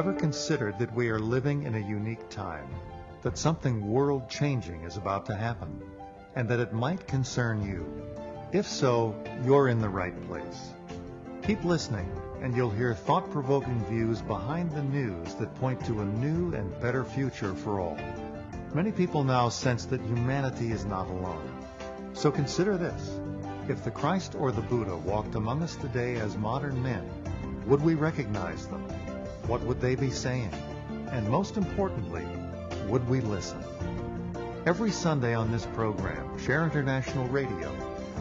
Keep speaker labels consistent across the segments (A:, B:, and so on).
A: ever considered that we are living in a unique time, that something world-changing is about to happen, and that it might concern you? If so, you're in the right place. Keep listening, and you'll hear thought-provoking views behind the news that point to a new and better future for all. Many people now sense that humanity is not alone. So consider this. If the Christ or the Buddha walked among us today as modern men, would we recognize them? What would they be saying? And most importantly, would we listen? Every Sunday on this program, Share International Radio,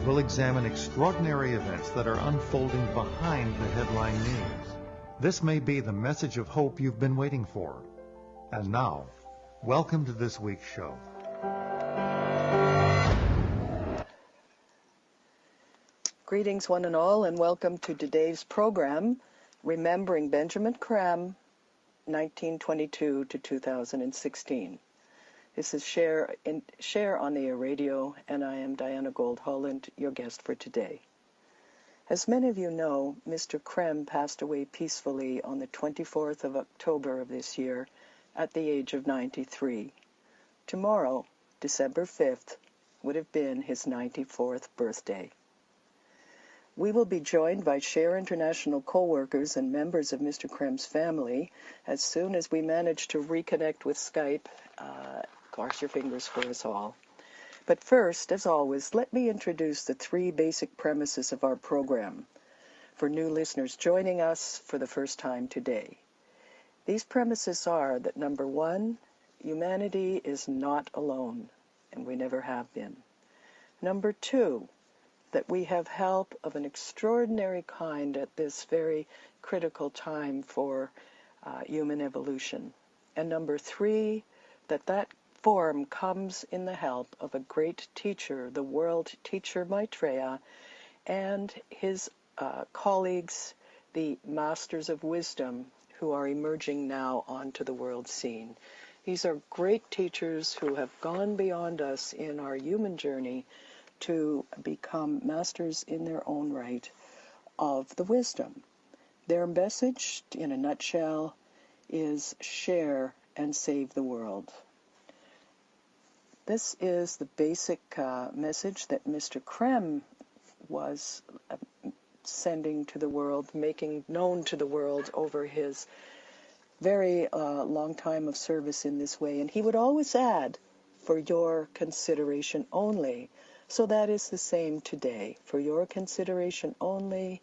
A: will examine extraordinary events that are unfolding behind the headline news. This may be the message of hope you've been waiting for. And now, welcome to this week's show.
B: Greetings one and all, and welcome to today's program, Remembering Benjamin Creme, 1922 to 2016. This is Share on the Air Radio, and I am Diana Gold-Holland, your guest for today. As many of you know, Mr. Creme passed away peacefully on the 24th of October of this year at the age of 93. Tomorrow, December 5th, would have been his 94th birthday. We will be joined by Share International co-workers and members of Mr. Creme's family as soon as we manage to reconnect with Skype. Cross your fingers for us all. But first, as always, let me introduce the three basic premises of our program for new listeners joining us for the first time today. These premises are that, number one, humanity is not alone, and we never have been. Number two, that we have help of an extraordinary kind at this very critical time for human evolution. And number three, that form comes in the help of a great teacher, the world teacher Maitreya, and his colleagues, the masters of wisdom, who are emerging now onto the world scene. These are great teachers who have gone beyond us in our human journey to become masters in their own right of the wisdom. Their message, in a nutshell, is share and save the world. This is the basic message that Mr. Creme was sending to the world, making known to the world over his very long time of service in this way. And he would always add, for your consideration only. So that is the same today. For your consideration only,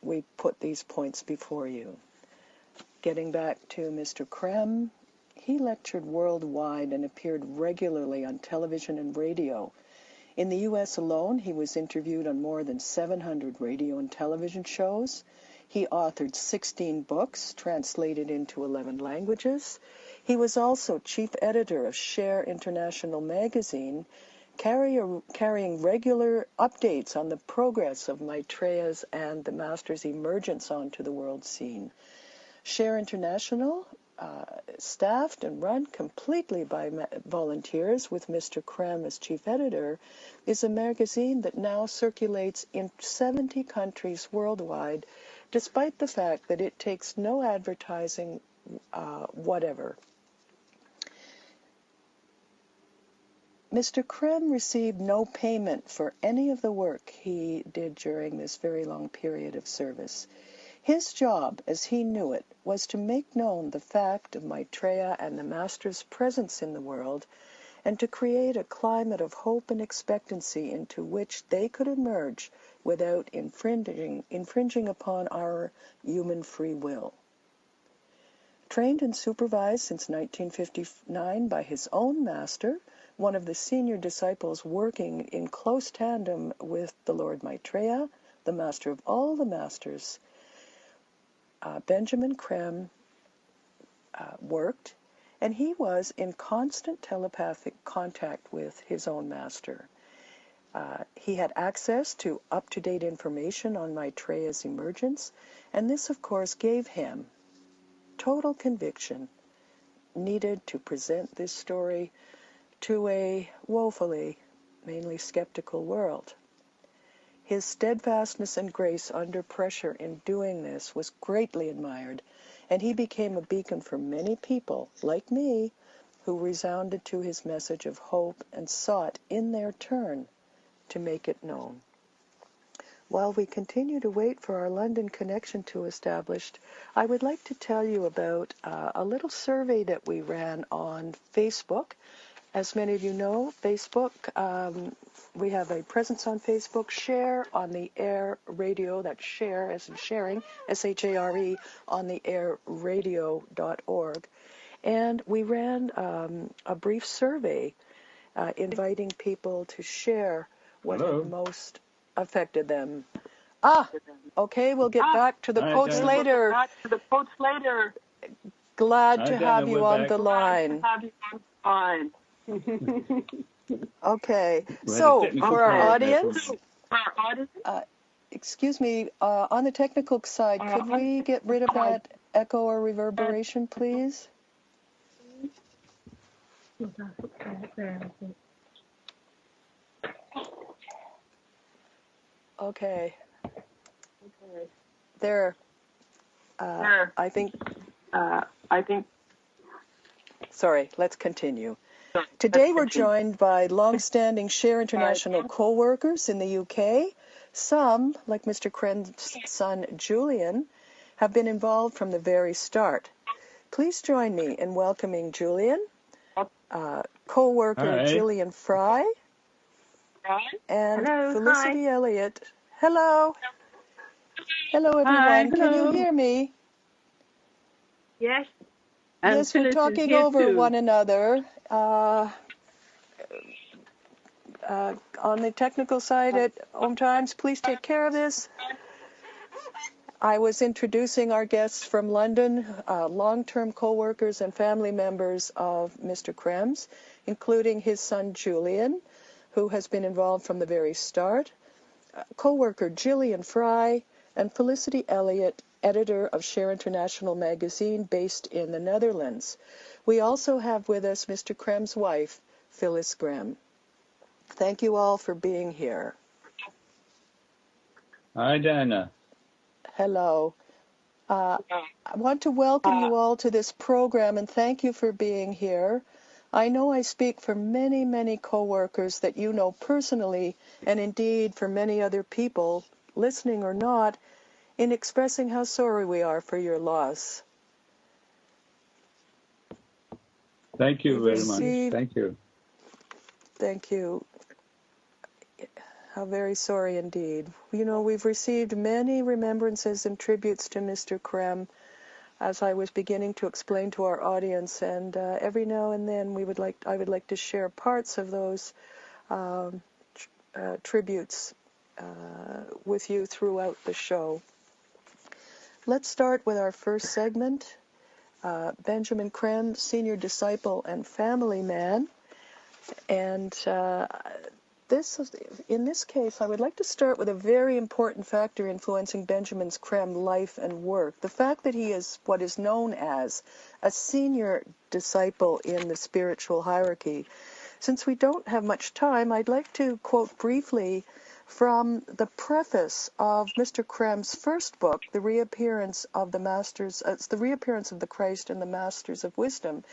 B: we put these points before you. Getting back to Mr. Creme, he lectured worldwide and appeared regularly on television and radio. In the U.S. alone, he was interviewed on more than 700 radio and television shows. He authored 16 books, translated into 11 languages. He was also chief editor of Share International magazine, carrying regular updates on the progress of Maitreya's and the Master's emergence onto the world scene. Share International, staffed and run completely by volunteers with Mr. Creme as chief editor, is a magazine that now circulates in 70 countries worldwide, despite the fact that it takes no advertising whatever. Mr. Creme received no payment for any of the work he did during this very long period of service. His job, as he knew it, was to make known the fact of Maitreya and the Master's presence in the world, and to create a climate of hope and expectancy into which they could emerge without infringing upon our human free will. Trained and supervised since 1959 by his own master, one of the senior disciples working in close tandem with the Lord Maitreya, the master of all the masters, Benjamin Creme worked, and he was in constant telepathic contact with his own master. He had access to up-to-date information on Maitreya's emergence, and this, of course, gave him total conviction needed to present this story to a woefully, mainly skeptical world. His steadfastness and grace under pressure in doing this was greatly admired, and he became a beacon for many people, like me, who resounded to his message of hope and sought, in their turn, to make it known. While we continue to wait for our London connection to establish, I would like to tell you about a little survey that we ran on Facebook. As many of you know, Facebook, we have a presence on Facebook, Share on the Air Radio, that's share as in sharing, S-H-A-R-E, on the air radio.org. And we ran a brief survey inviting people to share what had most affected them. Okay, we'll get back to the quotes later. Glad to have you on the line. Okay, so for our audience, excuse me, on the technical side, could we get rid of that echo or reverberation, please? Okay. There. I think. Sorry, let's continue. Today we're joined by long-standing Share International co-workers in the UK. Some, like Mr. Creme's son Julian, have been involved from the very start. Please join me in welcoming Julian, co-worker Gillian Fry, and Felicity Elliott. Hello. Hello, everyone. Can you hear me?
C: Yes.
B: Yes, we're talking over one another. On the technical side at OMTimes, please take care of this. I was introducing our guests from London, long-term co-workers and family members of Mr. Creme's, including his son Julian, who has been involved from the very start, co-worker Gillian Fry, and Felicity Elliott, editor of Share International magazine based in the Netherlands. We also have with us Mr. Creme's wife, Phyllis Creme. Thank you all for being here.
D: Hi, Diana.
B: Hello. I want to welcome you all to this program and thank you for being here. I know I speak for many, many co-workers that you know personally, and indeed for many other people, listening or not, in expressing how sorry we are for your loss.
D: Thank you very much. Thank you.
B: Thank you. How very sorry indeed. You know, we've received many remembrances and tributes to Mr. Creme, as I was beginning to explain to our audience, and every now and then I would like to share parts of those tributes with you throughout the show. Let's start with our first segment, Benjamin Creme, senior disciple and family man. And in this case, I would like to start with a very important factor influencing Benjamin Creme's life and work. The fact that he is what is known as a senior disciple in the spiritual hierarchy. Since we don't have much time, I'd like to quote briefly from the preface of Mr. Creme's first book, The Reappearance of the Christ and the Masters of Wisdom,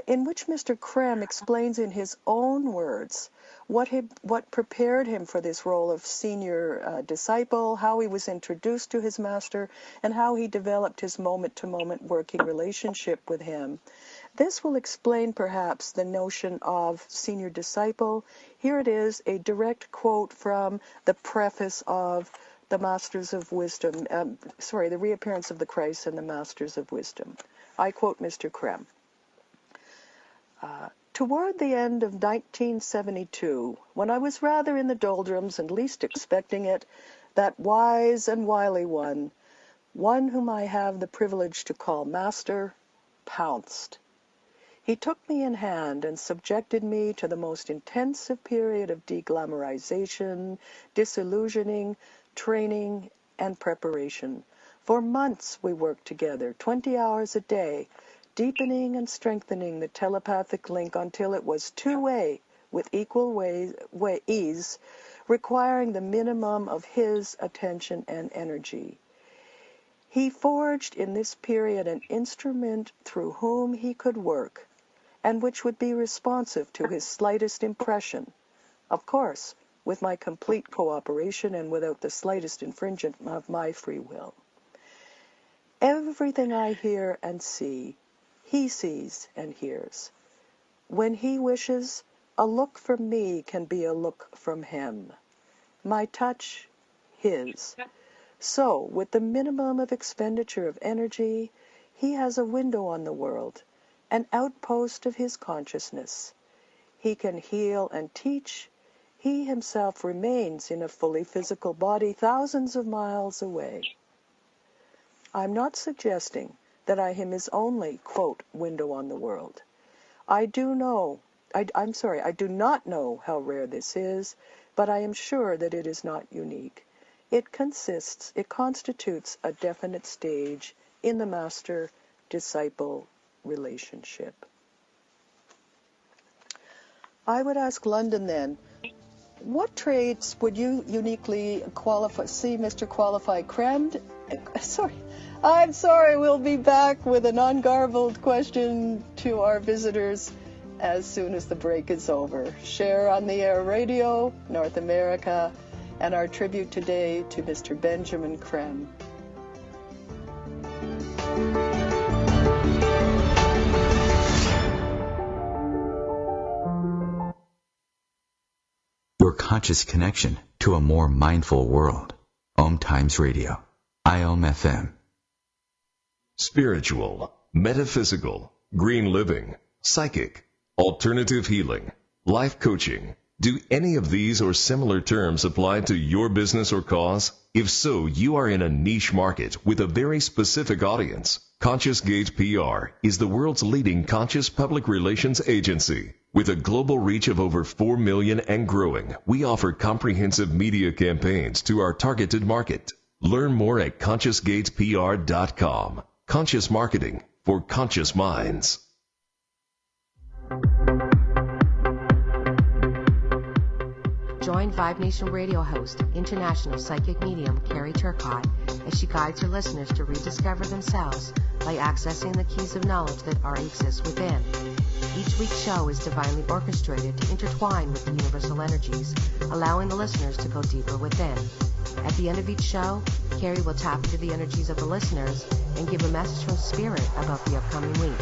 B: in which Mr. Creme explains in his own words what prepared him for this role of senior disciple, how he was introduced to his master, and how he developed his moment-to-moment working relationship with him. This will explain perhaps the notion of senior disciple. Here it is, a direct quote from the preface of the Masters of Wisdom, The Reappearance of the Christ and the Masters of Wisdom. I quote Mr. Creme. Toward the end of 1972, when I was rather in the doldrums and least expecting it, that wise and wily one whom I have the privilege to call Master, pounced. He took me in hand and subjected me to the most intensive period of deglamorization, disillusioning, training, and preparation. For months we worked together, 20 hours a day, deepening and strengthening the telepathic link until it was two-way with equal ease, requiring the minimum of his attention and energy. He forged in this period an instrument through whom he could work, and which would be responsive to his slightest impression, of course, with my complete cooperation and without the slightest infringement of my free will. Everything I hear and see, he sees and hears. When he wishes, a look from me can be a look from him. My touch, his. So, with the minimum of expenditure of energy, he has a window on the world, an outpost of his consciousness. He can heal and teach. He himself remains in a fully physical body thousands of miles away. I'm not suggesting that I am his only, quote, window on the world. I do not know how rare this is, but I am sure that it is not unique. It constitutes a definite stage in the master-disciple relationship. I would ask London then, what traits would you uniquely qualify? See, Mr. Qualified Creme? I'm sorry, we'll be back with an ungarbled question to our visitors as soon as the break is over. Share on the Air Radio, North America, and our tribute today to Mr. Benjamin Creme.
E: Your conscious connection to a more mindful world. OMTimes Radio. IOM-FM.
F: Spiritual, metaphysical, green living, psychic, alternative healing, life coaching. Do any of these or similar terms apply to your business or cause? If so, you are in a niche market with a very specific audience. Conscious Gate PR is the world's leading conscious public relations agency. With a global reach of over 4 million and growing, we offer comprehensive media campaigns to our targeted market. Learn more at consciousgatepr.com. Conscious marketing for conscious minds.
G: Join Vibe Nation radio host, international psychic medium Carrie Turcotte, as she guides her listeners to rediscover themselves by accessing the keys of knowledge that already exist within. Each week's show is divinely orchestrated to intertwine with the universal energies, allowing the listeners to go deeper within. At the end of each show, Carrie will tap into the energies of the listeners and give a message from Spirit about the upcoming week.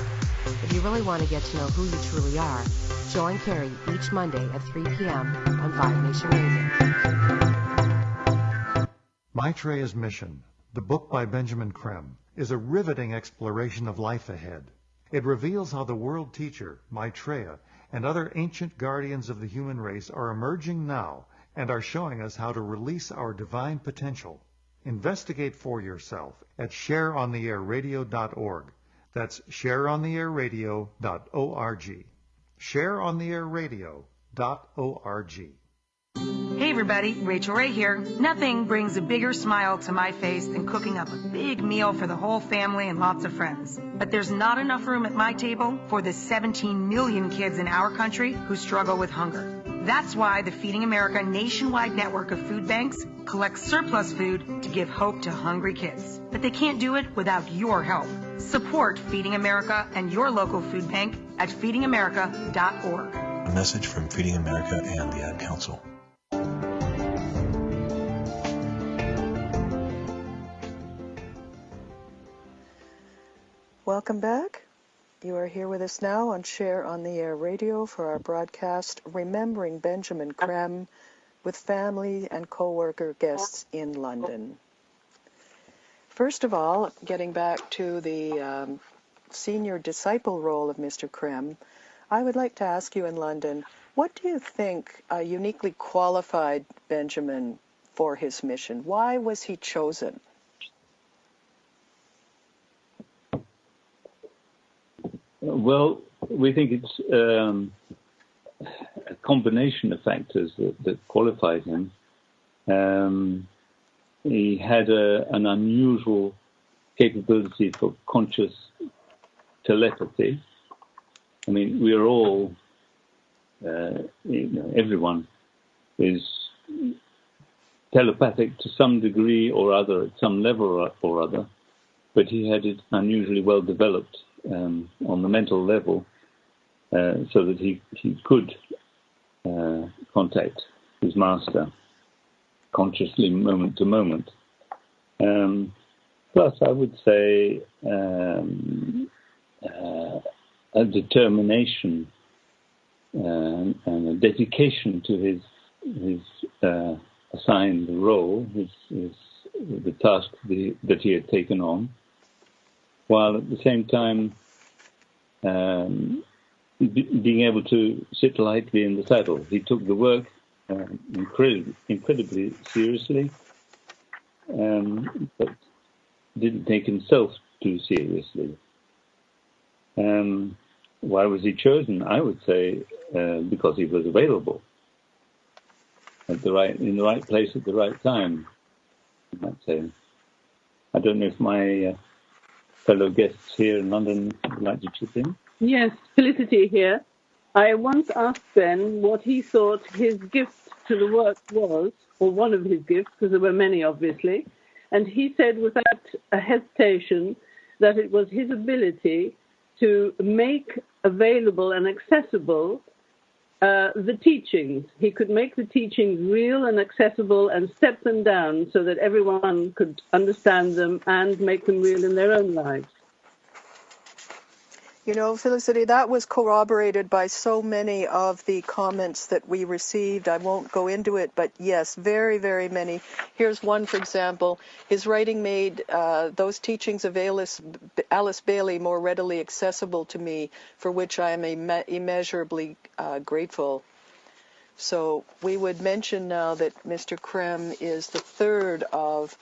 G: If you really want to get to know who you truly are, join Carrie each Monday at 3 p.m. on Vibe Nation Radio.
A: Maitreya's Mission, the book by Benjamin Creme, is a riveting exploration of life ahead. It reveals how the world teacher, Maitreya, and other ancient guardians of the human race are emerging now and are showing us how to release our divine potential. Investigate for yourself at shareontheairradio.org. That's shareontheairradio.org. shareontheairradio.org.
H: Hey everybody, Rachel Ray here. Nothing brings a bigger smile to my face than cooking up a big meal for the whole family and lots of friends. But there's not enough room at my table for the 17 million kids in our country who struggle with hunger. That's why the Feeding America nationwide network of food banks collects surplus food to give hope to hungry kids. But they can't do it without your help. Support Feeding America and your local food bank at feedingamerica.org.
I: A message from Feeding America and the Ad Council.
B: Welcome back. You are here with us now on Share on the Air Radio for our broadcast Remembering Benjamin Creme with family and co-worker guests in London. First of all, getting back to the senior disciple role of Mr. Creme, I would like to ask you in London, what do you think uniquely qualified Benjamin for his mission? Why was he chosen?
D: Well, we think it's a combination of factors that qualified him. He had an unusual capability for conscious telepathy. I mean, we're all, everyone is telepathic to some degree or other, at some level or other. but he had it unusually well developed on the mental level, so that he could contact his master consciously, moment to moment. Plus, I would say a determination and a dedication to his assigned role, the task that he had taken on, while at the same time being able to sit lightly in the saddle. He took the work incredibly seriously, but didn't take himself too seriously. Why was he chosen? I would say because he was available in the right place at the right time. I might say. I don't know if my fellow guests here in London would like to chip in.
J: Yes, Felicity here. I once asked Ben what he thought his gift to the work was, or one of his gifts, because there were many, obviously, and he said without a hesitation that it was his ability to make available and accessible the teachings. He could make the teachings real and accessible and step them down so that everyone could understand them and make them real in their own lives.
B: You know, Felicity, that was corroborated by so many of the comments that we received. I won't go into it, but yes, very, very many. Here's one, for example. His writing made those teachings of Alice Bailey more readily accessible to me, for which I am immeasurably grateful. So we would mention now that Mr. Creme is the third of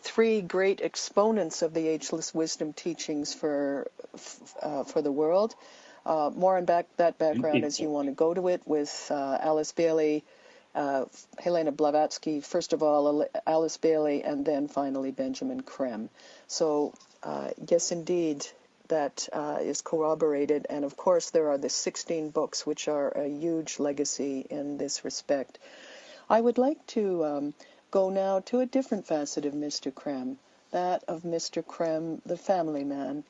B: three great exponents of the ageless wisdom teachings for the world. More on that background as you want to go to it with Alice Bailey, Helena Blavatsky, first of all Alice Bailey, and then finally Benjamin Creme. So yes, indeed, that is corroborated. And of course there are the 16 books, which are a huge legacy in this respect. I would like to go now to a different facet of Mr. Creme, that of Mr. Creme, the family man.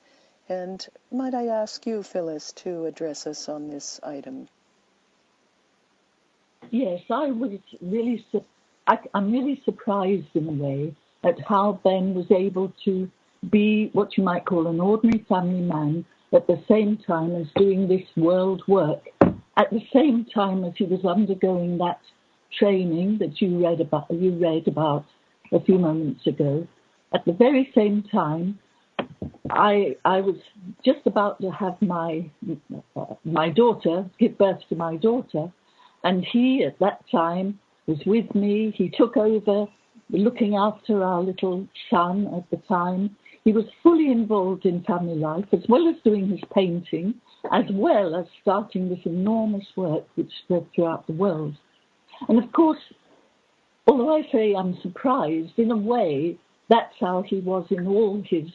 B: And might I ask you, Phyllis, to address us on this item?
K: Yes, I'm really surprised in a way at how Ben was able to be what you might call an ordinary family man at the same time as doing this world work, at the same time as he was undergoing that training that you read about a few moments ago. At the very same time, I was just about to have my daughter, give birth to my daughter, and he at that time was with me. He took over looking after our little son at the time. He was fully involved in family life, as well as doing his painting, as well as starting this enormous work which spread throughout the world. And of course, although I say I'm surprised, in a way, that's how he was in all his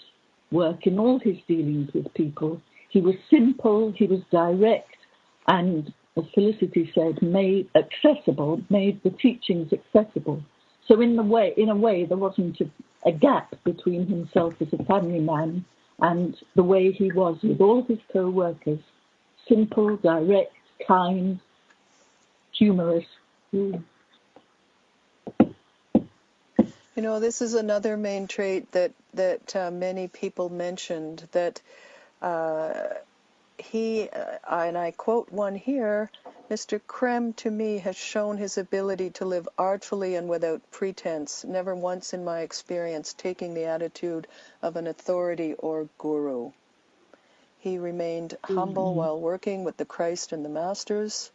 K: work, in all his dealings with people. He was simple, he was direct, and as Felicity said, made the teachings accessible. So in a way, there wasn't a gap between himself as a family man and the way he was with all of his co-workers. Simple, direct, kind, humorous.
B: You know, this is another main trait that many people mentioned, that he, and I quote one here, Mr. Creme to me has shown his ability to live artfully and without pretense, never once in my experience taking the attitude of an authority or guru. He remained humble while working with the Christ and the Masters.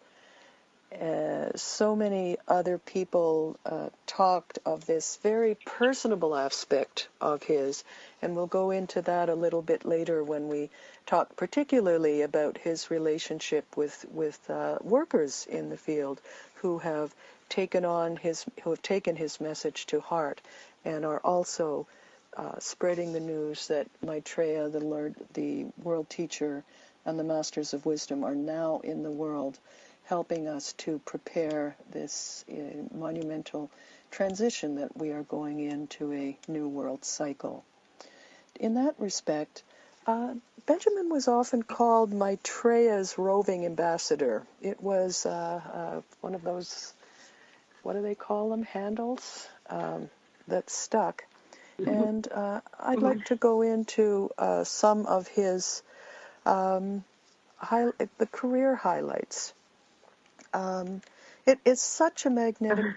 B: So many other people talked of this very personable aspect of his, and we'll go into that a little bit later when we talk particularly about his relationship with workers in the field who have taken his message to heart and are also spreading the news that Maitreya, the world teacher, and the Masters of Wisdom are now in the world, helping us to prepare this monumental transition that we are going into a new world cycle. in that respect, Benjamin was often called Maitreya's roving ambassador. It was one of those, what do they call them, handles that stuck. And I'd like to go into some of his the career highlights. It is such a magnetic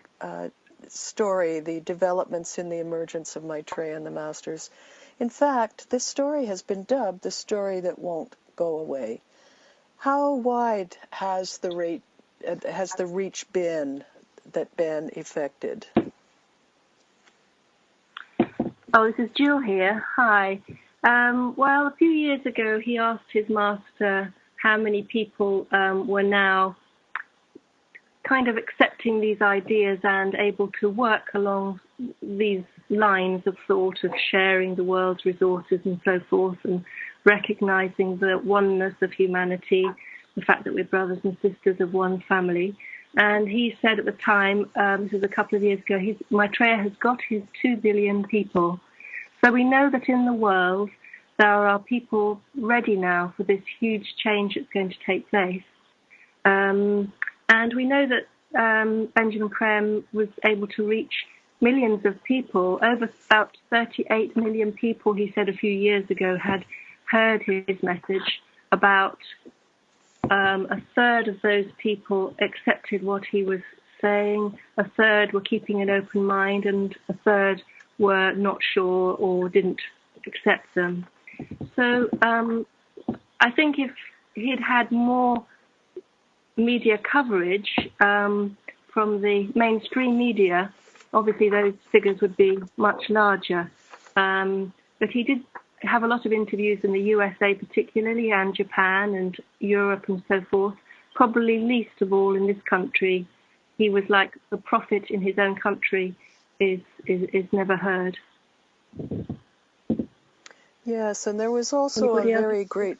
B: story, the developments in the emergence of Maitreya and the Masters. In fact, this story has been dubbed the story that won't go away. How wide has the reach been that Ben effected?
C: Oh, this is Jill here. Hi. Well, a few years ago, he asked his master how many people were now kind of accepting these ideas and able to work along these lines of thought of sharing the world's resources and so forth, and recognizing the oneness of humanity, the fact that we're brothers and sisters of one family. And he said at the time, this was a couple of years ago, Maitreya has got his 2 billion people. So we know that in the world there are people ready now for this huge change that's going to take place. And we know that Benjamin Creme was able to reach millions of people. Over about 38 million people, he said a few years ago, had heard his message. About a third of those people accepted what he was saying, a third were keeping an open mind, and a third were not sure or didn't accept them. So I think if he'd had more media coverage from the mainstream media, obviously those figures would be much larger. But he did have a lot of interviews in the USA particularly, and Japan and Europe and so forth. Probably least of all in this country. He was like the prophet in his own country is never heard.
B: Yes, and there was also a very great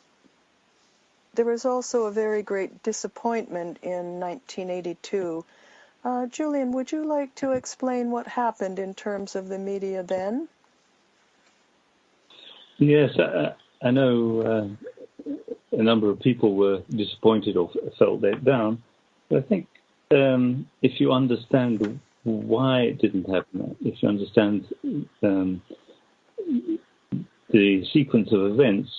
B: disappointment in 1982. Julian, would you like to explain what happened in terms of the media then?
D: Yes, I know a number of people were disappointed or felt let down. But I think if you understand why it didn't happen, if you understand the sequence of events,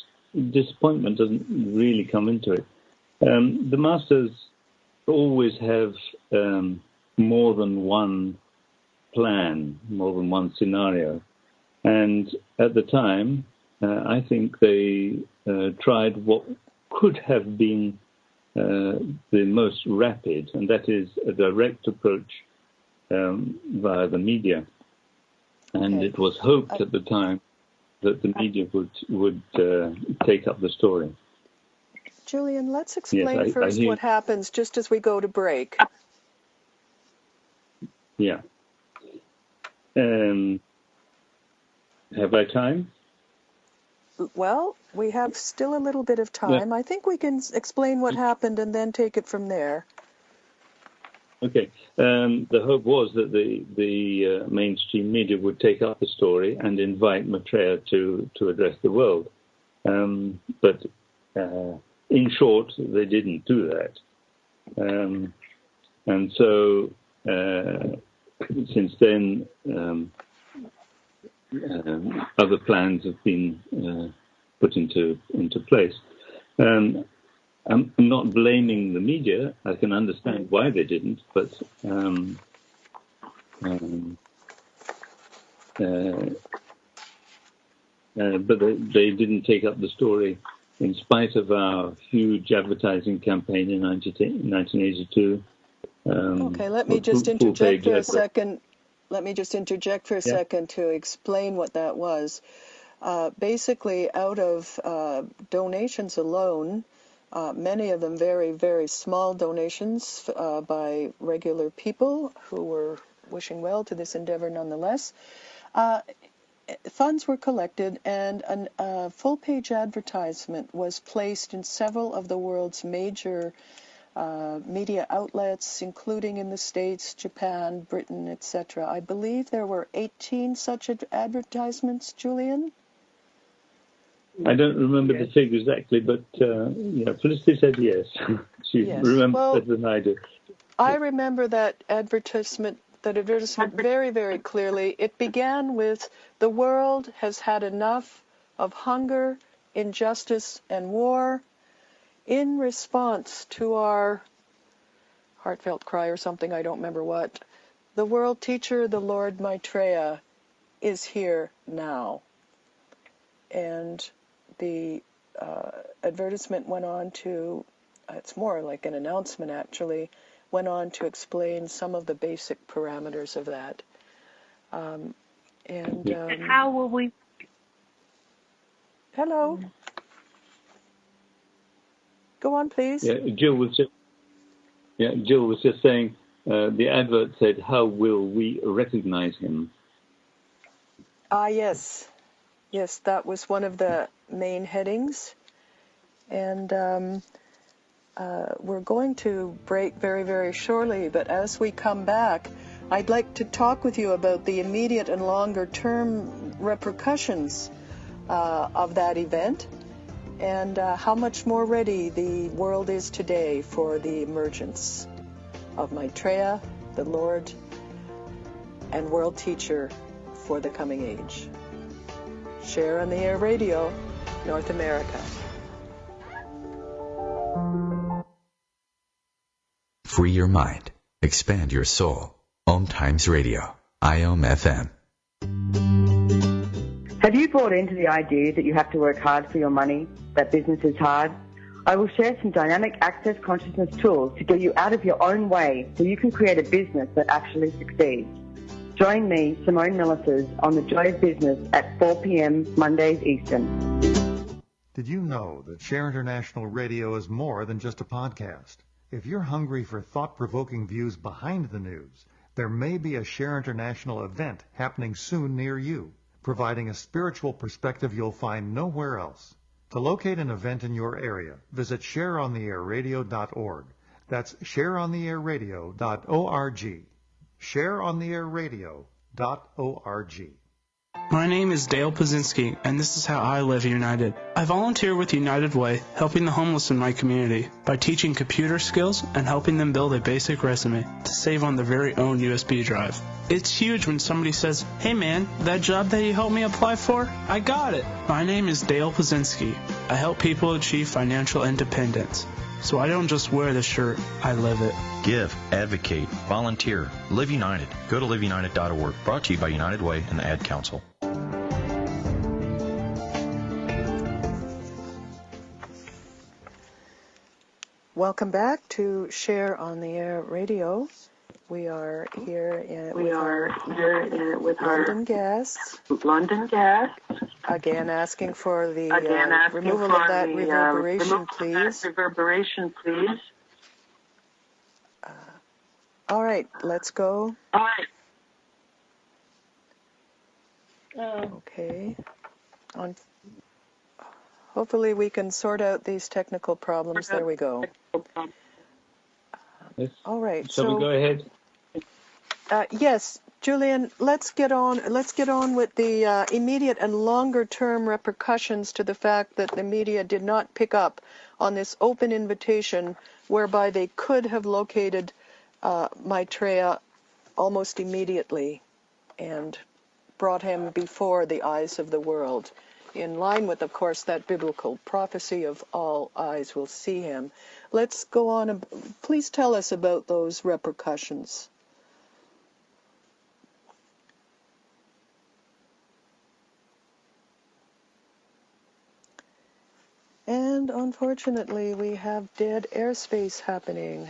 D: disappointment doesn't really come into it. The Masters always have more than one plan, more than one scenario. And at the time, I think they tried what could have been the most rapid, and that is a direct approach via the media. And it was hoped at the time that the media would take up the story.
B: Julian, let's explain first what happens just as we go to break.
D: Yeah. Have I time?
B: Well, we have still a little bit of time. I think we can explain what happened and then take it from there.
D: Okay. The hope was that the mainstream media would take up the story and invite Maitreya to address the world. But in short, they didn't do that. And so since then, other plans have been put into place. I'm not blaming the media. I can understand why they didn't, but they didn't take up the story in spite of our huge advertising campaign in 1982.
B: Okay, let me just interject for a second. Let me just interject for a second to explain what that was. Basically, out of donations alone, many of them very, very small donations by regular people who were wishing well to this endeavor nonetheless, funds were collected, and a full-page advertisement was placed in several of the world's major media outlets, including in the States, Japan, Britain, etc. I believe there were 18 such advertisements, Julian?
D: I don't remember the figure exactly, but Felicity said yes. She remembers better than I do.
B: I remember that advertisement very, very clearly. It began with, "The world has had enough of hunger, injustice, and war. In response to our heartfelt cry," or something, I don't remember what, "the world teacher, the Lord Maitreya, is here now." And the advertisement went on to, it's more like an announcement actually, went on to explain some of the basic parameters of that.
C: And how will we...
B: Hello. Go on, please.
D: Yeah, Jill was just saying, the advert said, "How will we recognize him?"
B: Yes. Yes, that was one of the main headings. And we're going to break very, very shortly, but as we come back, I'd like to talk with you about the immediate and longer-term repercussions of that event, and how much more ready the world is today for the emergence of Maitreya, the Lord, and world teacher for the coming age. Share on the Air Radio, North America.
E: Free your mind. Expand your soul. OMTimes Radio. IOM-FM.
L: Have you bought into the idea that you have to work hard for your money, that business is hard? I will share some dynamic access consciousness tools to get you out of your own way so you can create a business that actually succeeds. Join me, Simone Millisers, on The Joy of Business at 4 p.m. Mondays Eastern.
A: Did you know that Share International Radio is more than just a podcast? If you're hungry for thought-provoking views behind the news, there may be a Share International event happening soon near you, providing a spiritual perspective you'll find nowhere else. To locate an event in your area, visit shareontheairradio.org. That's shareontheairradio.org. shareontheairradio.org.
M: My name is Dale Pazinski, and this is how I live United. I volunteer with United Way, helping the homeless in my community by teaching computer skills and helping them build a basic resume to save on their very own USB drive. It's huge when somebody says, "Hey man, that job that you helped me apply for, I got it." My name is Dale Pazinski. I help people achieve financial independence. So I don't just wear the shirt, I live it.
I: Give, advocate, volunteer, live united. Go to liveunited.org. Brought to you by United Way and the Ad Council.
B: Welcome back to Share on the Air Radio. We are here with our London guests. Again, asking for the removal of that reverberation, please. All right, let's go. Okay. Hopefully we can sort out these technical problems. There we go. All right.
D: Shall we go ahead?
B: Yes, Julian, let's get on with the immediate and longer-term repercussions to the fact that the media did not pick up on this open invitation whereby they could have located Maitreya almost immediately and brought him before the eyes of the world, in line with, of course, that biblical prophecy of all eyes will see him. Let's go on and please tell us about those repercussions. And unfortunately, we have dead airspace happening.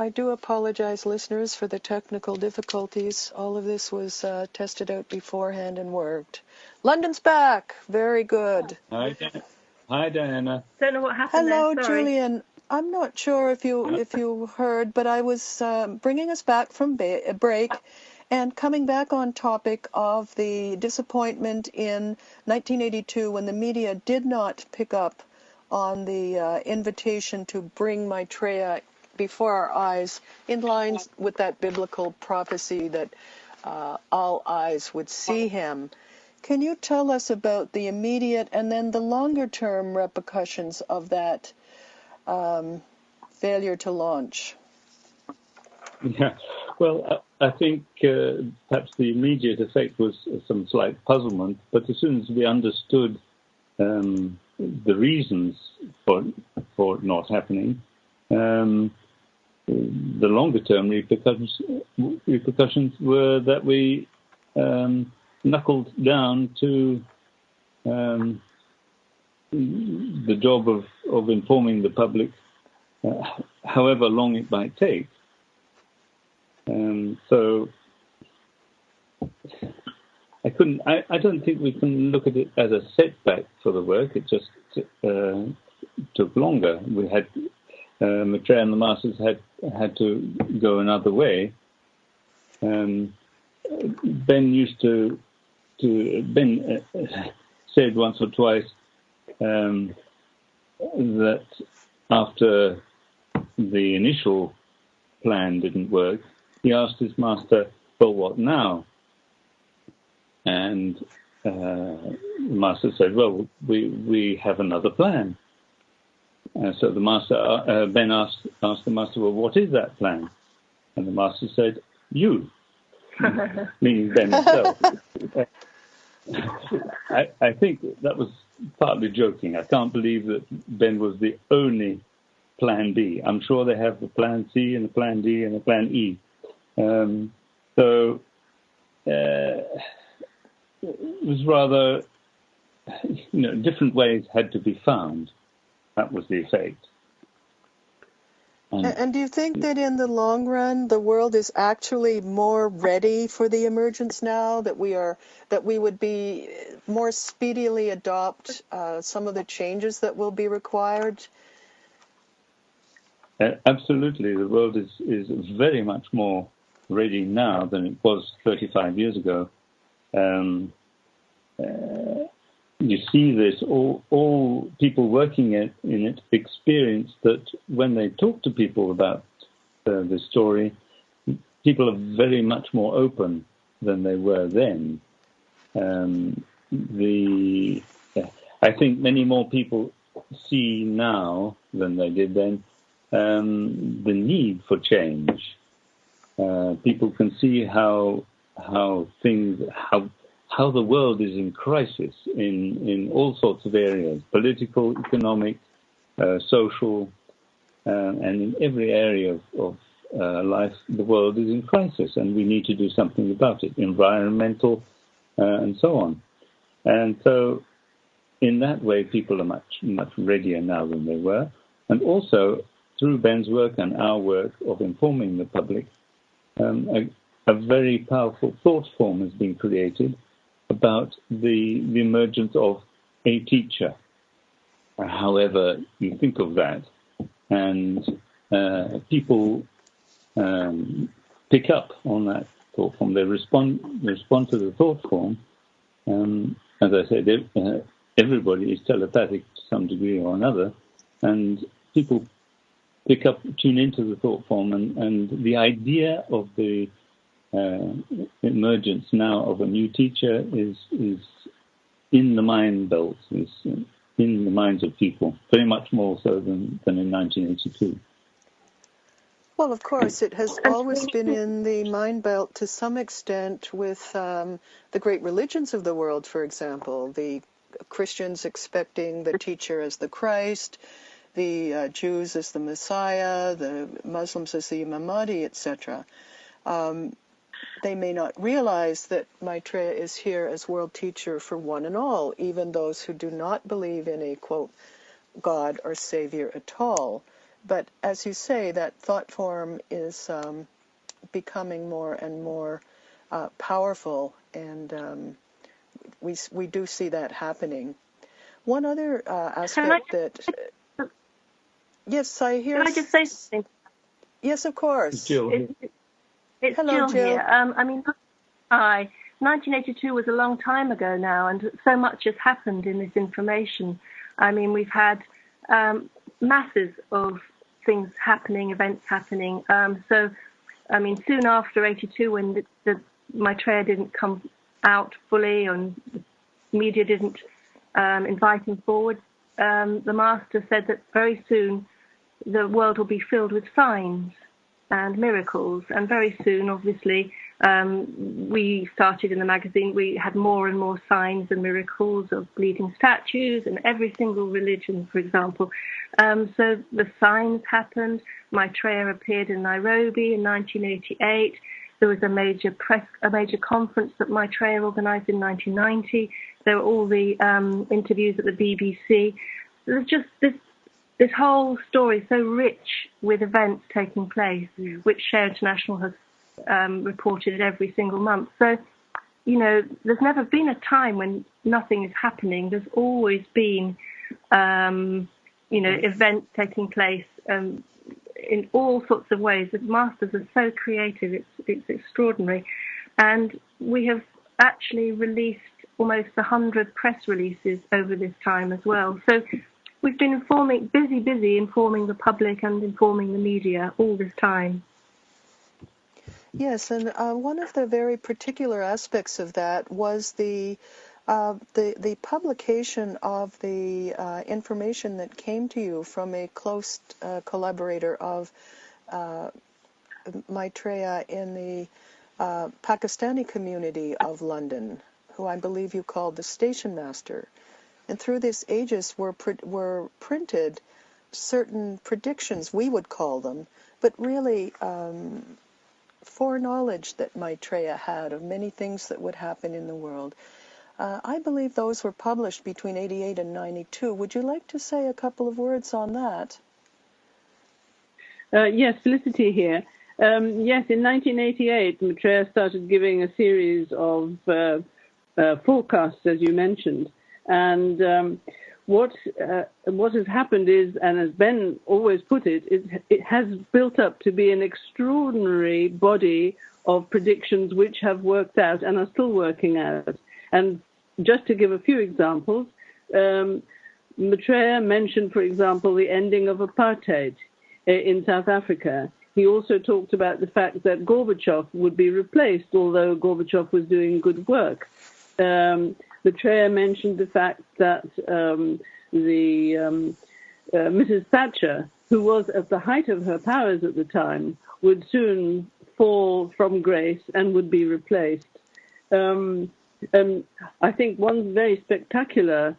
B: I do apologize, listeners, for the technical difficulties. All of this was tested out beforehand and worked. London's back. Very good.
D: Hi, Diana.
C: Don't know what happened.
B: Hello,
C: there. Sorry.
B: Julian. I'm not sure if you heard, but I was bringing us back from a break and coming back on topic of the disappointment in 1982 when the media did not pick up on the invitation to bring Maitreya before our eyes, in line with that biblical prophecy that all eyes would see him. Can you tell us about the immediate and then the longer-term repercussions of that failure to launch?
D: Yeah, well, I think perhaps the immediate effect was some slight puzzlement, but as soon as we understood the reasons for it not happening, the longer-term repercussions were that we knuckled down to the job of informing the public, however long it might take. So I don't think we can look at it as a setback for the work. It just took longer. We had Maitreya and the Masters had to go another way. Ben said once or twice that after the initial plan didn't work, he asked his master, well, what now? And the master said, well, we have another plan. So the master, Ben asked the master, well, what is that plan? And the master said, you, meaning Ben himself. I think that was partly joking. I can't believe that Ben was the only plan B. I'm sure they have the plan C and the plan D and the plan E. So it was rather, different ways had to be found. That was the effect.
B: And do you think that in the long run, the world is actually more ready for the emergence now, that we would be more speedily adopt some of the changes that will be required?
D: Absolutely. The world is very much more ready now than it was 35 years ago. You see this, all people working in it experience that when they talk to people about the story, people are very much more open than they were then. I think many more people see now than they did then the need for change. People can see how the world is in crisis in all sorts of areas, political, economic, social, and in every area of life, the world is in crisis, and we need to do something about it, environmental, and so on. And so in that way, people are much, much readier now than they were. And also, through Ben's work and our work of informing the public, a very powerful thought form has been created about the emergence of a teacher, however you think of that. And people pick up on that thought form. They respond to the thought form. As I said, everybody is telepathic to some degree or another, and people tune into the thought form, and the idea of the emergence now of a new teacher is in the mind belt, is in the minds of people, very much more so than in 1982.
B: Well, of course, it has always been in the mind belt to some extent with the great religions of the world, for example, the Christians expecting the teacher as the Christ, the Jews as the Messiah, the Muslims as the Imam Mahdi, etc. They may not realize that Maitreya is here as world teacher for one and all, even those who do not believe in a, quote, God or Savior at all. But as you say, that thought form is becoming more and more powerful, and we do see that happening. One other aspect that... Yes, I hear...
C: Can I just say something?
B: Yes, of course.
D: Jill.
C: It's
B: Hello,
C: Jill here. Hi. 1982 was a long time ago now, and so much has happened in this information. We've had masses of things happening, events happening. Soon after 82, when the Maitreya didn't come out fully and media didn't invite him forward, the Master said that very soon the world will be filled with signs and miracles. And very soon, obviously, we started in the magazine, we had more and more signs and miracles of bleeding statues in every single religion, for example. So the signs happened. Maitreya appeared in Nairobi in 1988. There was a major conference that Maitreya organised in 1990. There were all the interviews at the BBC. There's just this whole story so rich with events taking place, which Share International has reported every single month. So, there's never been a time when nothing is happening. There's always been, events taking place in all sorts of ways. The Masters are so creative, it's extraordinary. And we have actually released almost 100 press releases over this time as well. So we've been busy informing the public and informing the media all this time.
B: Yes, and one of the very particular aspects of that was the publication of the information that came to you from a close collaborator of Maitreya in the Pakistani community of London, who I believe you called the station master. And through this aegis were printed certain predictions, we would call them, but really foreknowledge that Maitreya had of many things that would happen in the world. I believe those were published between 88 and 92. Would you like to say a couple of words on that?
J: Yes, Felicity here. Yes, in 1988, Maitreya started giving a series of forecasts, as you mentioned. And what has happened is, and as Ben always put it, it has built up to be an extraordinary body of predictions which have worked out and are still working out. And just to give a few examples, Maitreya mentioned, for example, the ending of apartheid in South Africa. He also talked about the fact that Gorbachev would be replaced, although Gorbachev was doing good work. Maitreya mentioned the fact that Mrs. Thatcher, who was at the height of her powers at the time, would soon fall from grace and would be replaced. And I think one very spectacular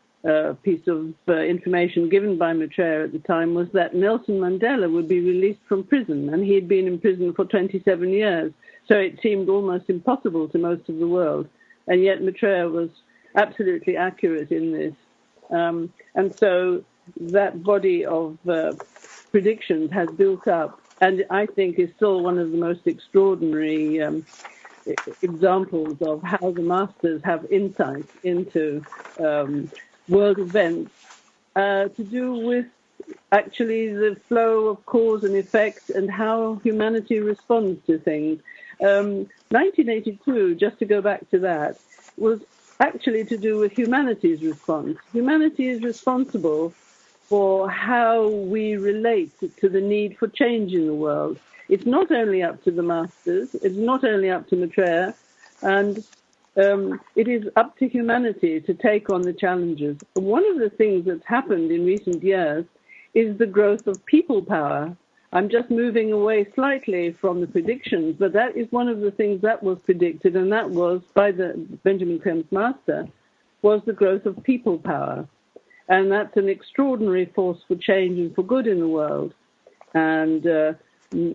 J: piece of information given by Maitreya at the time was that Nelson Mandela would be released from prison, and he had been in prison for 27 years. So it seemed almost impossible to most of the world. And yet Maitreya was absolutely accurate in this. And so that body of predictions has built up, and I think is still one of the most extraordinary examples of how the Masters have insight into world events to do with actually the flow of cause and effect and how humanity responds to things. 1982, just to go back to that, was actually to do with humanity's response. Humanity is responsible for how we relate to the need for change in the world. It's not only up to the Masters, it's not only up to Maitreya, and it is up to humanity to take on the challenges. One of the things that's happened in recent years is the growth of people power. I'm just moving away slightly from the predictions, but that is one of the things that was predicted, and that was by the Benjamin Creme's Master, was the growth of people power. And that's an extraordinary force for change and for good in the world. And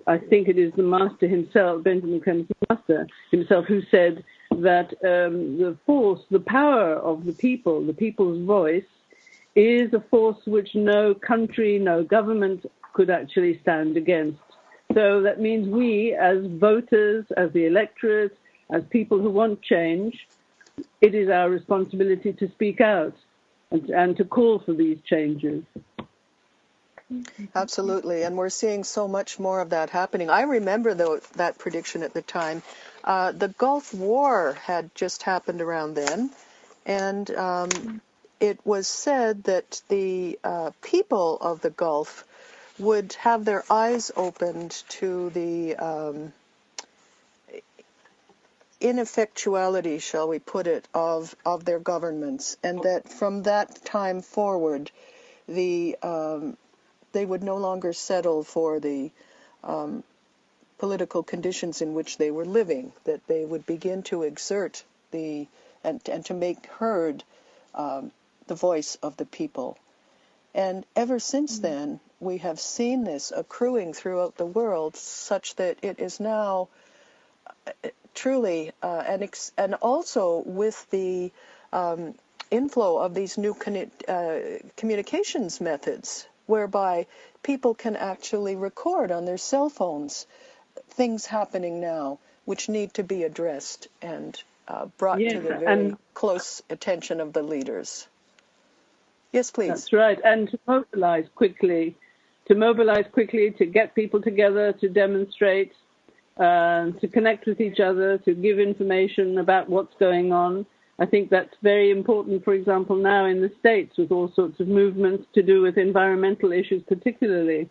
J: I think it is the Master himself, Benjamin Creme's Master himself, who said that the force, the power of the people, the people's voice, is a force which no country, no government could actually stand against. So that means we, as voters, as the electorate, as people who want change, it is our responsibility to speak out and to call for these changes.
B: Absolutely, and we're seeing so much more of that happening. I remember that prediction at the time. The Gulf War had just happened around then, and it was said that the people of the Gulf would have their eyes opened to the ineffectuality, shall we put it, of their governments, and that from that time forward, they would no longer settle for the political conditions in which they were living, that they would begin to exert and to make heard the voice of the people. And ever since then, we have seen this accruing throughout the world, such that it is now truly, and also with the inflow of these new communications methods, whereby people can actually record on their cell phones things happening now which need to be addressed and brought to the very close attention of the leaders. Yes, please.
J: That's right, and to mobilize quickly, to get people together, to demonstrate, to connect with each other, to give information about what's going on. I think that's very important, for example, now in the States with all sorts of movements to do with environmental issues particularly.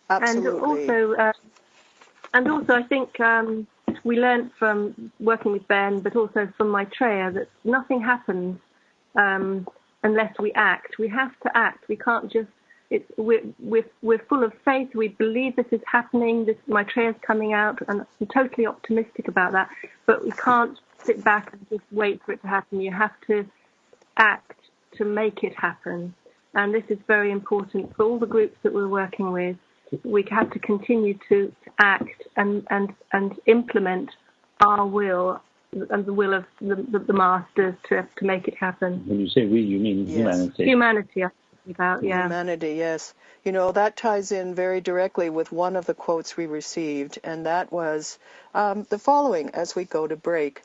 B: Absolutely.
C: And also I think we learned from working with Ben, but also from Maitreya, that nothing happens unless we act. We have to act. We can't just. We're full of faith. We believe this is happening. Maitreya is coming out, and I'm totally optimistic about that. But we can't sit back and just wait for it to happen. You have to act to make it happen, and this is very important for all the groups that we're working with. We have to continue to act and implement our will and the will of the masters to make it happen.
D: When you say we, you mean humanity.
C: Humanity, I'm talking about, yeah.
B: Humanity, yes. You know, that ties in very directly with one of the quotes we received, and that was the following as we go to break.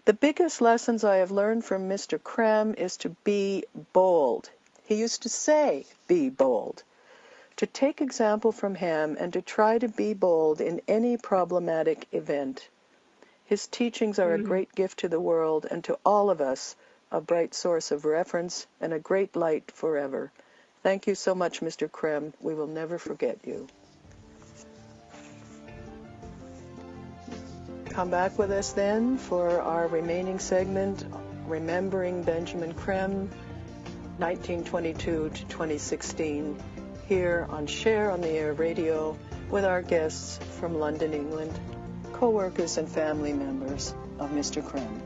B: The biggest lessons I have learned from Mr. Creme is to be bold. He used to say, be bold. To take example from him and to try to be bold in any problematic event. His teachings are a great gift to the world and to all of us, a bright source of reference and a great light forever. Thank you so much, Mr. Creme. We will never forget you. Come back with us then for our remaining segment, Remembering Benjamin Creme, 1922 to 2016, here on Share on the Air Radio with our guests from London, England, co-workers and family members of Mr. Creme.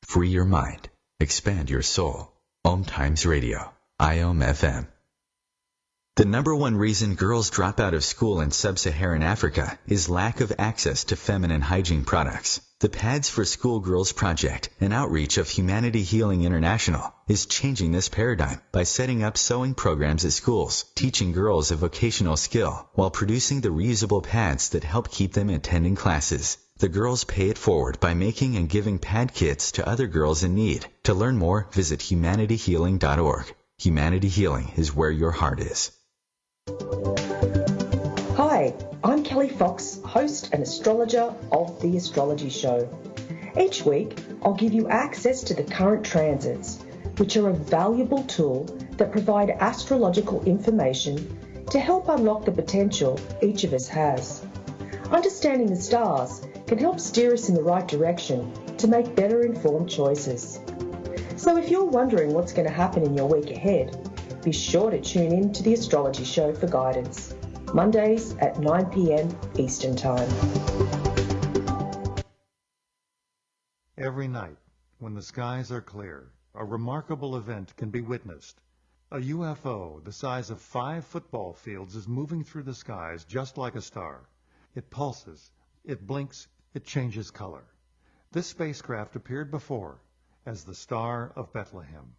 E: Free your mind. Expand your soul. OMTimes Radio. IOM-FM. The number one reason girls drop out of school in sub-Saharan Africa is lack of access to feminine hygiene products. The Pads for Schoolgirls Project, an outreach of Humanity Healing International, is changing this paradigm by setting up sewing programs at schools, teaching girls a vocational skill, while producing the reusable pads that help keep them attending classes. The girls pay it forward by making and giving pad kits to other girls in need. To learn more, visit humanityhealing.org. Humanity Healing is where your heart is.
N: Hi, I'm Kelly Fox, host and astrologer of The Astrology Show. Each week, I'll give you access to the current transits, which are a valuable tool that provide astrological information to help unlock the potential each of us has. Understanding the stars can help steer us in the right direction to make better informed choices. So if you're wondering what's going to happen in your week ahead, be sure to tune in to The Astrology Show for guidance, Mondays at 9 p.m. Eastern Time.
A: Every night, when the skies are clear, a remarkable event can be witnessed. A UFO the size of 5 football fields is moving through the skies just like a star. It pulses, it blinks, it changes color. This spacecraft appeared before as the Star of Bethlehem.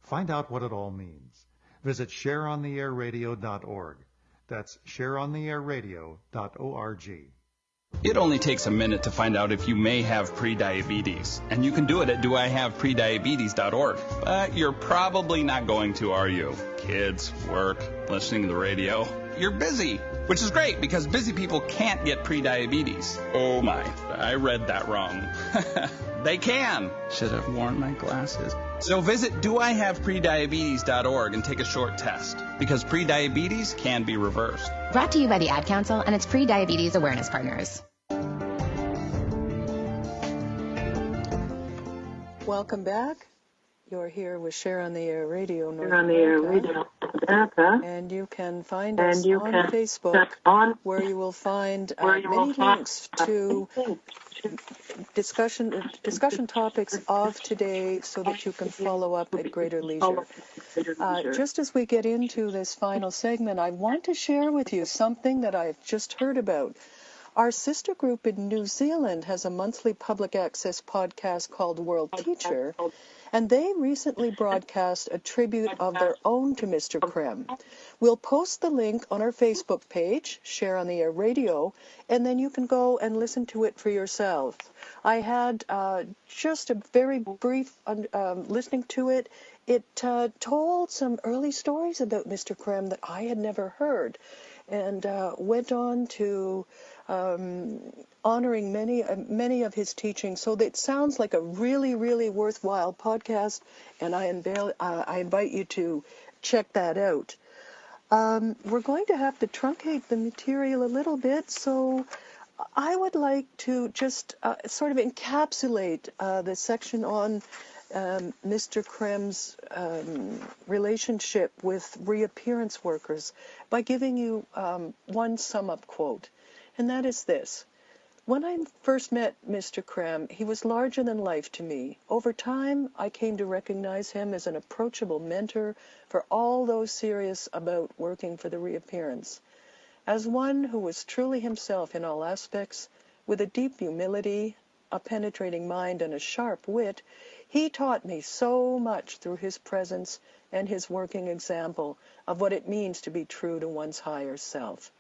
A: Find out what it all means. Visit shareontheairradio.org. That's shareontheairradio.org.
O: It only takes a minute to find out if you may have prediabetes, and you can do it at doihaveprediabetes.org. But you're probably not going to, are you? Kids, work, listening to the radio. you're busy, which is great because busy people can't get prediabetes. Oh my, I read that wrong. They can. Should have worn my glasses. So visit doihaveprediabetes.org and take a short test because prediabetes can be reversed.
P: Brought to you by the Ad Council and its pre-diabetes awareness partners.
B: Welcome back. You're here with Share on the Air Radio North
J: America.
B: And you can find us on Facebook, where you will find many links to discussion topics of today so that you can follow up at greater leisure. Just as we get into this final segment, I want to share with you something that I've just heard about. Our sister group in New Zealand has a monthly public access podcast called World Teacher, and they recently broadcast a tribute of their own to Mr. Creme. We'll post the link on our Facebook page, Share on the Air Radio, and then you can go and listen to it for yourself. I had just a very brief listening to it. It told some early stories about Mr. Creme that I had never heard, and went on to honoring many of his teachings. So it sounds like a really, really worthwhile podcast, and I invite you to check that out. We're going to have to truncate the material a little bit, so I would like to just sort of encapsulate the section on Mr. Creme's relationship with reappearance workers by giving you one sum-up quote, and that is this. When I first met Mr. Creme, he was larger than life to me. Over time, I came to recognize him as an approachable mentor for all those serious about working for the reappearance. As one who was truly himself in all aspects, with a deep humility, a penetrating mind, and a sharp wit, he taught me so much through his presence and his working example of what it means to be true to one's higher self.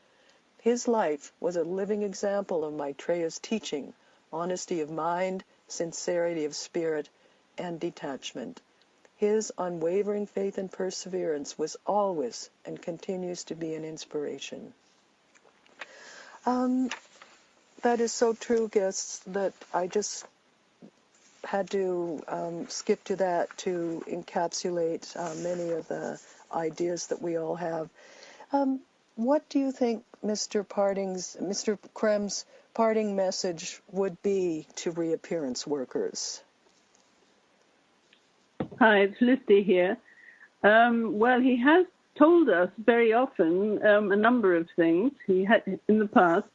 B: His life was a living example of Maitreya's teaching, honesty of mind, sincerity of spirit, and detachment. His unwavering faith and perseverance was always and continues to be an inspiration. That is so true, guests, that I just had to skip to that to encapsulate many of the ideas that we all have. What do you think Mr. Creme's parting message would be to reappearance workers?
J: Hi, it's Listy here. Well, he has told us very often a number of things he had in the past,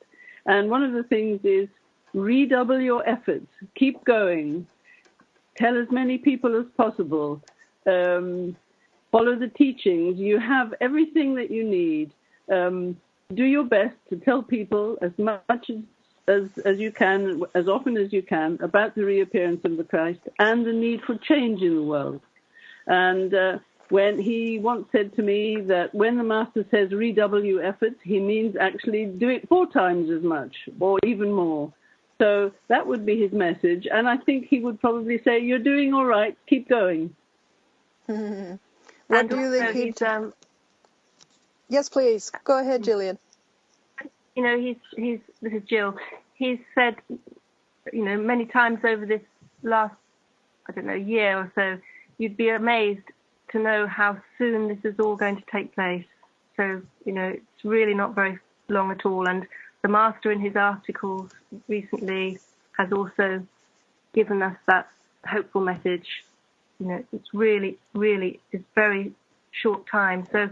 J: and one of the things is redouble your efforts, keep going, tell as many people as possible, follow the teachings. You have everything that you need. Do your best to tell people as much as you can, as often as you can, about the reappearance of the Christ and the need for change in the world. And when he once said to me that when the Master says redouble your efforts, he means actually do it 4 times as much or even more. So that would be his message. And I think he would probably say, you're doing all right, keep going.
B: What do you think he'd... Yes, please. Go ahead, Gillian.
C: You know, this is Jill. He's said, you know, many times over this last, year or so, you'd be amazed to know how soon this is all going to take place. So, you know, it's really not very long at all. And the Master in his articles recently has also given us that hopeful message. You know, it's really, it's very short time. So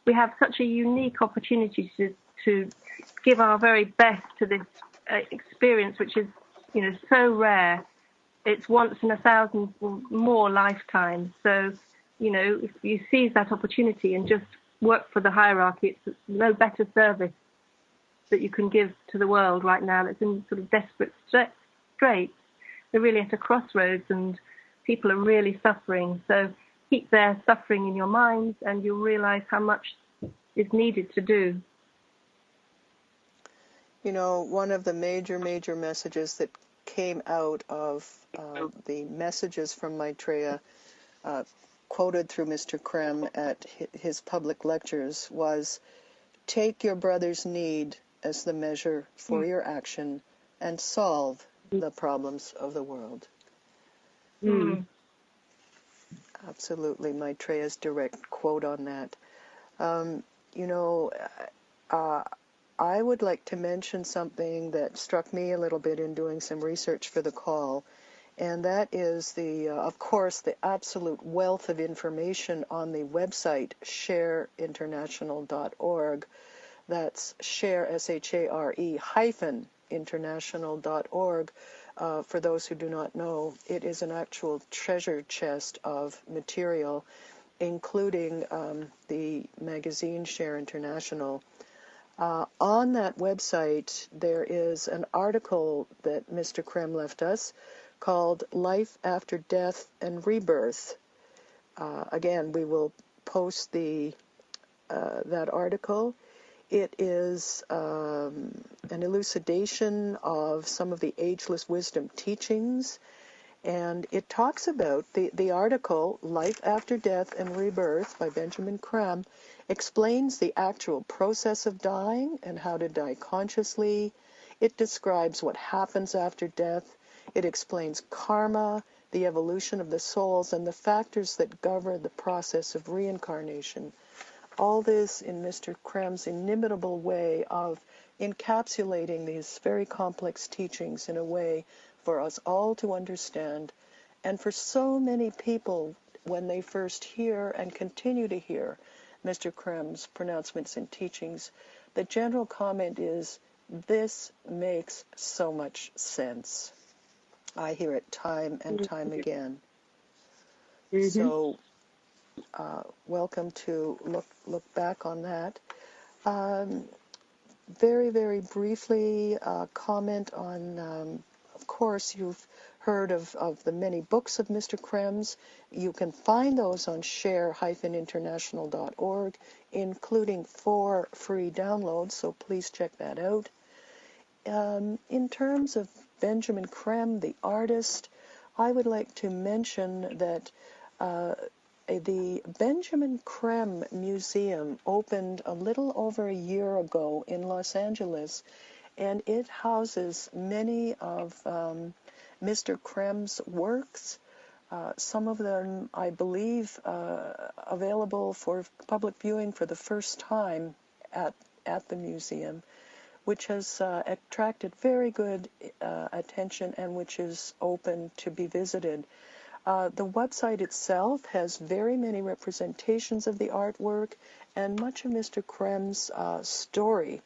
C: we have such a unique opportunity to give our very best to this experience, which is, you know, so rare. It's once in 1,000 or more lifetimes. So, you know, if you seize that opportunity and just work for the hierarchy, it's no better service that you can give to the world right now that's in sort of desperate straits. They're really at a crossroads and people are really suffering. So keep their suffering in your minds and you'll realize how much is needed to do.
B: You know, one of the major messages that came out of the messages from Maitreya quoted through Mr. Creme at his public lectures was take your brother's need as the measure for your action and solve the problems of the world. Absolutely, Maitreya's direct quote on that. I would like to mention something that struck me a little bit in doing some research for the call, and that is of course, the absolute wealth of information on the website shareinternational.org. That's share, S-H-A-R-E, international.org. For those who do not know, it is an actual treasure chest of material, including the magazine Share International. On that website, there is an article that Mr. Creme left us called Life After Death and Rebirth. Again, we will post that article. It is an elucidation of some of the ageless wisdom teachings, and it talks about the article, Life After Death and Rebirth by Benjamin Creme, explains the actual process of dying and how to die consciously. It describes what happens after death. It explains karma, the evolution of the souls, and the factors that govern the process of reincarnation. All this in Mr. Creme's inimitable way of encapsulating these very complex teachings in a way for us all to understand, and for so many people, when they first hear and continue to hear Mr. Creme's pronouncements and teachings, the general comment is, this makes so much sense. I hear it time and time again. So welcome to look back on that. Very, very briefly, comment on, of course, you've heard of the many books of Mr. Creme's. You can find those on share-international.org, including 4 free downloads, so please check that out. In terms of Benjamin Creme, the artist, I would like to mention that the Benjamin Creme Museum opened a little over a year ago in Los Angeles, and it houses many of Mr. Creme's works, some of them, I believe, available for public viewing for the first time at the museum, which has attracted very good attention and which is open to be visited. The website itself has very many representations of the artwork and much of Mr. Creme's story.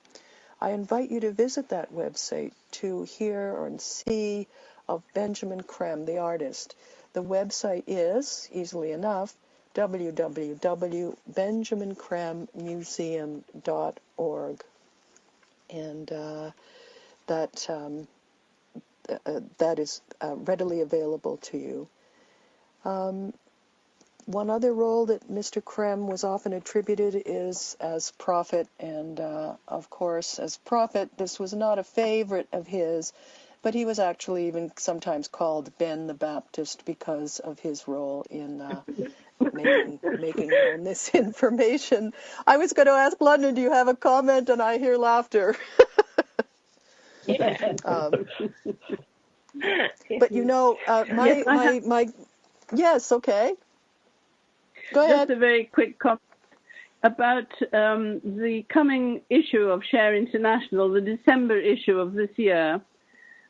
B: I invite you to visit that website to hear and see of Benjamin Creme, the artist. The website is, easily enough, www.benjamincrememuseum.org. And that is readily available to you. One other role that Mr. Creme was often attributed is as prophet, and of course, as prophet, this was not a favorite of his, but he was actually even sometimes called Ben the Baptist because of his role in making known this information. I was going to ask London, do you have a comment? And I hear laughter. But you know, yes, okay. Go ahead.
J: Just a very quick comment about the coming issue of Share International, the December issue of this year,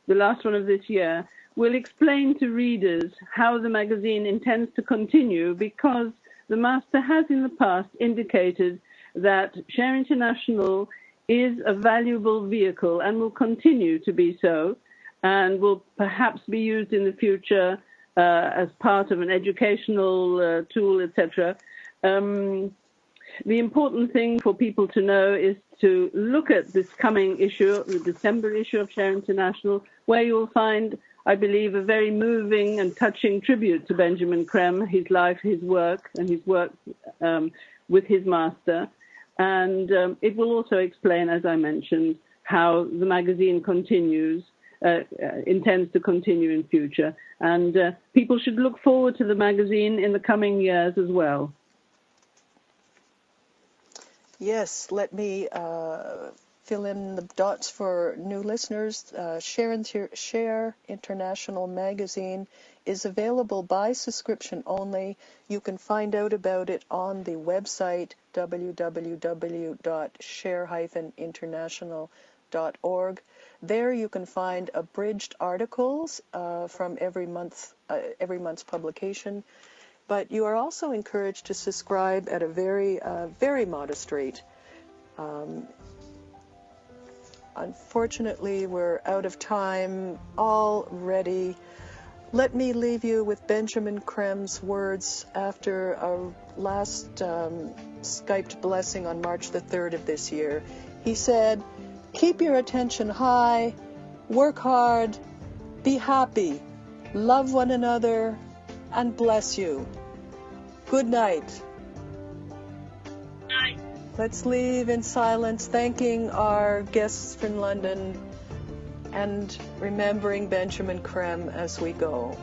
J: the last one of this year, will explain to readers how the magazine intends to continue, because the Master has in the past indicated that Share International is a valuable vehicle and will continue to be so, and will perhaps be used in the future as part of an educational tool, etc. The important thing for people to know is to look at this coming issue, the December issue of Share International, where you'll find, I believe, a very moving and touching tribute to Benjamin Creme, his life, his work, and his work with his master. And it will also explain, as I mentioned, how the magazine continues, intends to continue in future. And people should look forward to the magazine in the coming years as well.
B: Yes, let me fill in the dots for new listeners. Share International magazine is available by subscription only. You can find out about it on the website www.share-international.org. There you can find abridged articles from every month's publication. But you are also encouraged to subscribe at a very modest rate. Unfortunately, we're out of time already. Let me leave you with Benjamin Creme's words after our last Skyped blessing on March the 3rd of this year. He said, "Keep your attention high, work hard, be happy, love one another, and bless you. Good night."
J: Night.
B: Let's leave in silence, thanking our guests from London and remembering Benjamin Creme as we go.